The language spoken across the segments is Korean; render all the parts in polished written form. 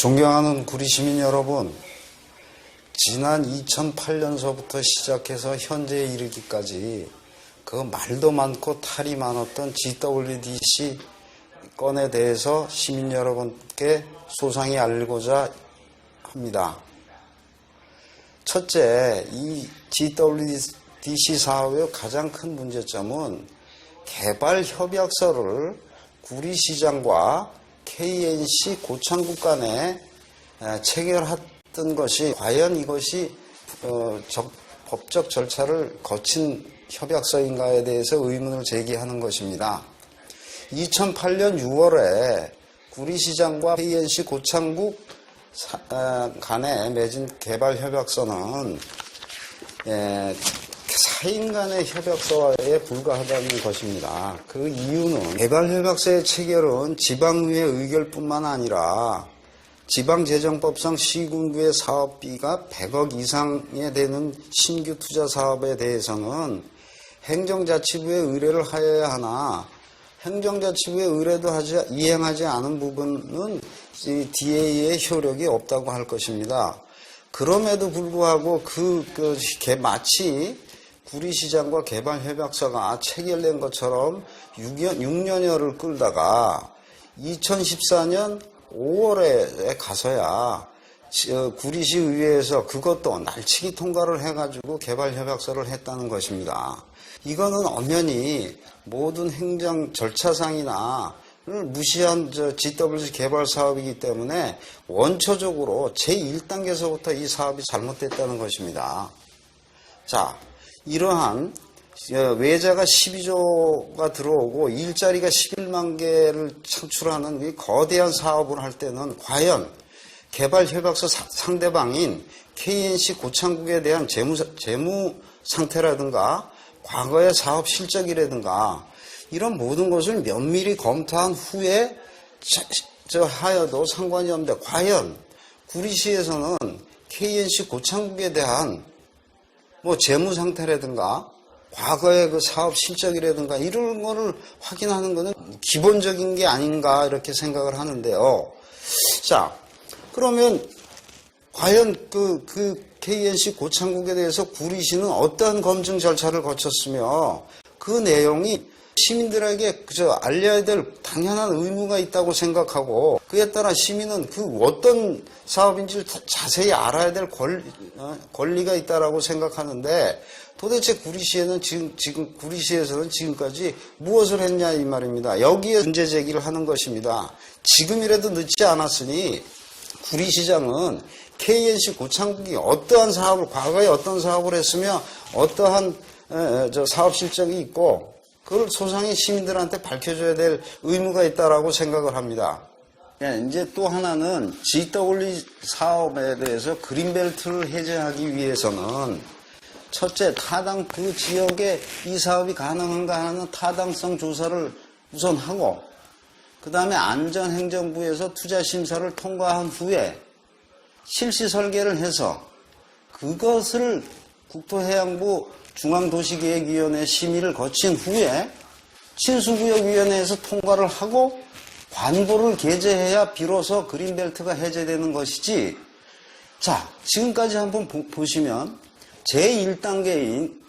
존경하는 구리 시민 여러분, 지난 2008년서부터 시작해서 현재에 이르기까지 그 말도 많고 탈이 많았던 GWDC 건에 대해서 시민 여러분께 소상히 알리고자 합니다. 첫째, 이 GWDC 사업의 가장 큰 문제점은 개발 협약서를 구리시장과 KNC 고창국 간에 체결했던 것이 과연 이것이 법적 절차를 거친 협약서인가에 대해서 의문을 제기하는 것입니다. 2008년 6월에 구리시장과 KNC 고창국 간에 맺은 개발 협약서는 사인 간의 협약서에 불과하다는 것입니다. 그 이유는 개발 협약서의 체결은 지방의회 의결뿐만 아니라 지방재정법상 시군구의 사업비가 100억 이상에 되는 신규 투자 사업에 대해서는 행정자치부에 의뢰를 하여야 하나 행정자치부에 의뢰도 이행하지 않은 부분은 DA의 효력이 없다고 할 것입니다. 그럼에도 불구하고 마치 구리시장과 개발협약서가 체결된 것처럼 6년여를 끌다가 2014년 5월에 가서야 구리시 의회에서 그것도 날치기 통과를 해가지고 개발협약서를 했다는 것입니다. 이거는 엄연히 모든 행정 절차상이나 무시한 GWC 개발 사업이기 때문에 원초적으로 제1단계에서부터 이 사업이 잘못됐다는 것입니다. 자, 이러한 외자가 12조가 들어오고 일자리가 11만 개를 창출하는 이 거대한 사업을 할 때는 과연 개발 협약서 상대방인 KNC 고창국에 대한 재무 상태라든가 과거의 사업 실적이라든가 이런 모든 것을 면밀히 검토한 후에 하여도 상관이 없는데 과연 구리시에서는 KNC 고창국에 대한 재무 상태라든가 과거의 그 사업 실적이라든가 이런 거를 확인하는 것은 기본적인 게 아닌가 이렇게 생각을 하는데요. 자, 그러면 과연 그 KNC 고창국에 대해서 구리시는 어떤 검증 절차를 거쳤으며 그 내용이 시민들에게 알려야 될 당연한 의무가 있다고 생각하고 그에 따라 시민은 그 어떤 사업인지를 자세히 알아야 될 권리가 있다라고 생각하는데 도대체 구리시에는 구리시에서는 지금까지 무엇을 했냐 이 말입니다. 여기에 문제 제기를 하는 것입니다. 지금이라도 늦지 않았으니 구리시장은 KNC 고창국이 어떠한 사업을 과거에 어떤 사업을 했으며 어떠한 사업 실적이 있고 그걸 소상히 시민들한테 밝혀줘야 될 의무가 있다라고 생각을 합니다. 이제 또 하나는 GW 사업에 대해서 그린벨트를 해제하기 위해서는 첫째, 그 지역에 이 사업이 가능한가 하는 타당성 조사를 우선 하고 그 다음에 안전행정부에서 투자심사를 통과한 후에 실시 설계를 해서 그것을 국토해양부 중앙도시계획위원회 심의를 거친 후에 친수구역위원회에서 통과를 하고 관보를 게재해야 비로소 그린벨트가 해제되는 것이지. 자, 지금까지 한번 보시면 제1단계인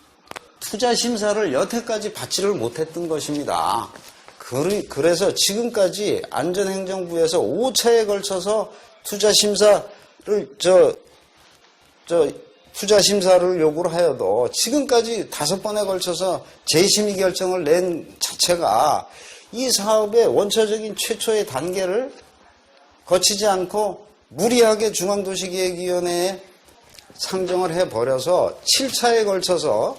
투자심사를 여태까지 받지를 못했던 것입니다. 그래서 지금까지 안전행정부에서 5차에 걸쳐서 투자심사를 투자심사를 요구를 하여도 지금까지 5번에 걸쳐서 재심의 결정을 낸 자체가 이 사업의 원초적인 최초의 단계를 거치지 않고 무리하게 중앙도시계획위원회에 상정을 해버려서 7차에 걸쳐서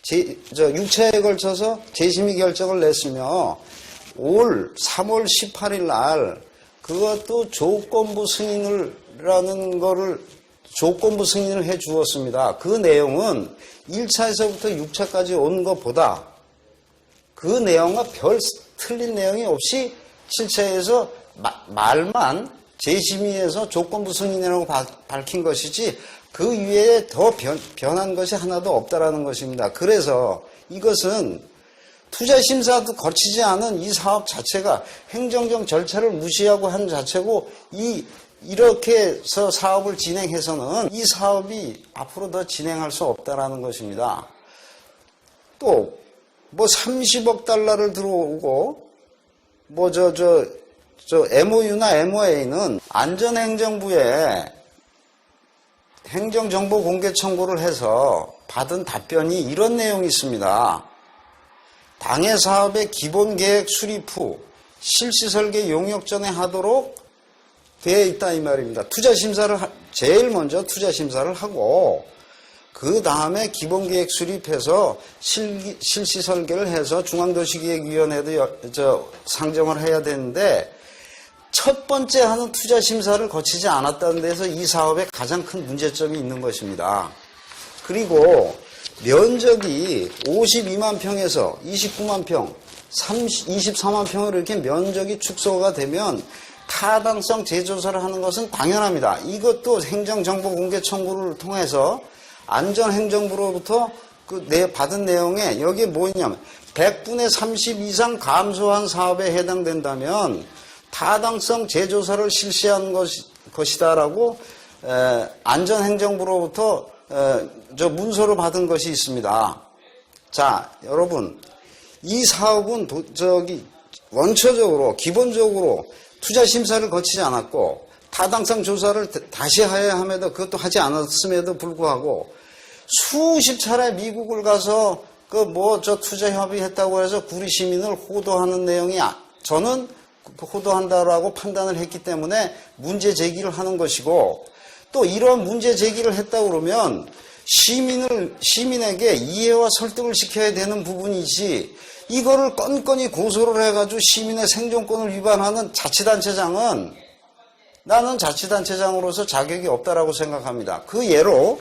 6차에 걸쳐서 재심의 결정을 냈으며 올 3월 18일 날 그것도 조건부 승인을 해 주었습니다. 그 내용은 1차에서부터 6차까지 온 것보다 그 내용과 별 틀린 내용이 없이 7차에서 말만 재심의에서 조건부 승인이라고 밝힌 것이지 그 위에 더 변한 것이 하나도 없다라는 것입니다. 그래서 이것은 투자심사도 거치지 않은 이 사업 자체가 행정적 절차를 무시하고 한 자체고 이 이렇게 해서 사업을 진행해서는 이 사업이 앞으로 더 진행할 수 없다라는 것입니다. 또 뭐 30억 달러를 들어오고 뭐 MOU나 MOA는 안전행정부에 행정정보 공개 청구를 해서 받은 답변이 이런 내용이 있습니다. 당해 사업의 기본 계획 수립 후 실시 설계 용역 전에 하도록 되어 있다 이 말입니다. 제일 먼저 투자 심사를 하고 그 다음에 기본 계획 수립해서 실시 설계를 해서 중앙도시기획위원회도 상정을 해야 되는데 첫 번째 하는 투자 심사를 거치지 않았다는 데서 이 사업에 가장 큰 문제점이 있는 것입니다. 그리고 면적이 52만 평에서 29만 평, 24만 평으로 이렇게 면적이 축소가 되면 타당성 재조사를 하는 것은 당연합니다. 이것도 행정정보 공개 청구를 통해서 안전행정부로부터 받은 내용에 여기에 뭐 있냐면 100분의 30 이상 감소한 사업에 해당된다면 타당성 재조사를 실시한 것이다라고 안전행정부로부터 문서로 받은 것이 있습니다. 자, 여러분, 이 사업은 원초적으로 기본적으로 투자 심사를 거치지 않았고 타당성 조사를 다시 해야 함에도 그것도 하지 않았음에도 불구하고 수십 차례 미국을 가서 투자 협의했다고 해서 구리 시민을 호도하는 내용이 저는 호도한다라고 판단을 했기 때문에 문제 제기를 하는 것이고 또 이런 문제 제기를 했다고 그러면 시민에게 이해와 설득을 시켜야 되는 부분이지 이거를 건건히 고소를 해가지고 시민의 생존권을 위반하는 자치단체장은 나는 자치단체장으로서 자격이 없다라고 생각합니다. 그 예로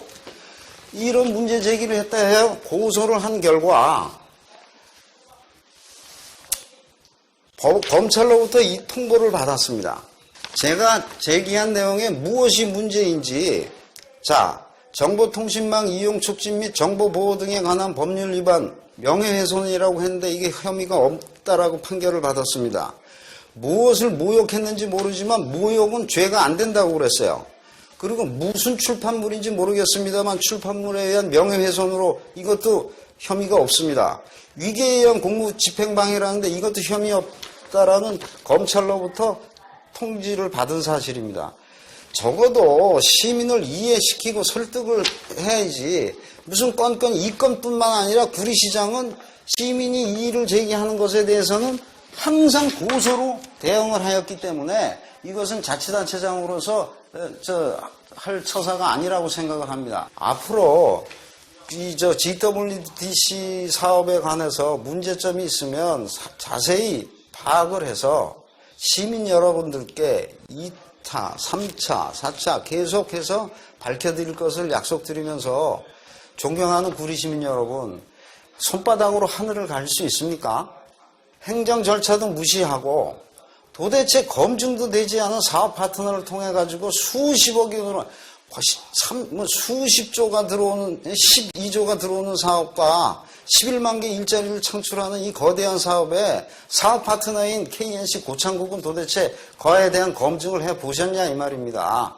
이런 문제 제기를 했다 해요. 고소를 한 결과 검찰로부터 이 통보를 받았습니다. 제가 제기한 내용에 무엇이 문제인지 정보통신망 이용 촉진 및 정보보호 등에 관한 법률 위반 명예훼손이라고 했는데 이게 혐의가 없다라고 판결을 받았습니다. 무엇을 모욕했는지 모르지만 모욕은 죄가 안 된다고 그랬어요. 그리고 무슨 출판물인지 모르겠습니다만 출판물에 의한 명예훼손으로 이것도 혐의가 없습니다. 위계에 의한 공무집행방해라는데 이것도 혐의 없다라는 검찰로부터 통지를 받은 사실입니다. 적어도 시민을 이해시키고 설득을 해야지 무슨 건건 이 건뿐만 아니라 구리시장은 시민이 이의를 제기하는 것에 대해서는 항상 고소로 대응을 하였기 때문에 이것은 자치단체장으로서 할 처사가 아니라고 생각을 합니다. 앞으로 GWDC 사업에 관해서 문제점이 있으면 자세히 파악을 해서 시민 여러분들께 2차, 3차, 4차 계속해서 밝혀드릴 것을 약속드리면서 존경하는 구리시민 여러분, 손바닥으로 하늘을 갈 수 있습니까? 행정 절차도 무시하고 도대체 검증도 되지 않은 사업 파트너를 통해 가지고 수십억이 수십조가 들어오는 12조가 들어오는 사업과 11만 개 일자리를 창출하는 이 거대한 사업에 사업 파트너인 KNC 고창국은 도대체 그에 대한 검증을 해 보셨냐 이 말입니다.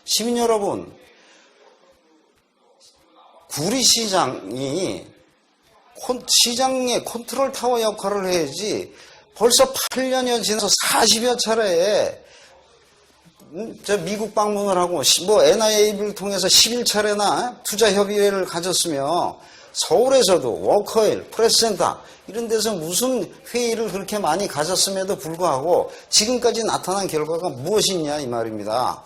시민 여러분, 구리시장이 시장의 컨트롤 타워 역할을 해야지 벌써 8년여 지나서 40여 차례에 미국 방문을 하고 NIA를 통해서 11차례나 투자협의회를 가졌으며 서울에서도 워커힐, 프레스센터 이런 데서 무슨 회의를 그렇게 많이 가졌음에도 불구하고 지금까지 나타난 결과가 무엇이냐 이 말입니다.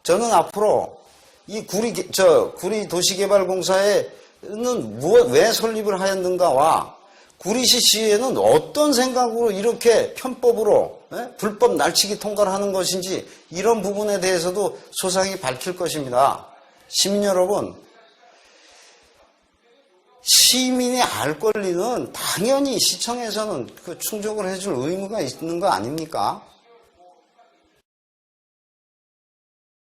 저는 앞으로 이 구리 도시개발공사에는 왜 설립을 하였는가와 구리시 시에는 어떤 생각으로 이렇게 편법으로 불법 날치기 통과를 하는 것인지 이런 부분에 대해서도 소상히 밝힐 것입니다. 시민 여러분, 시민이 알 권리는 당연히 시청에서는 충족을 해줄 의무가 있는 거 아닙니까?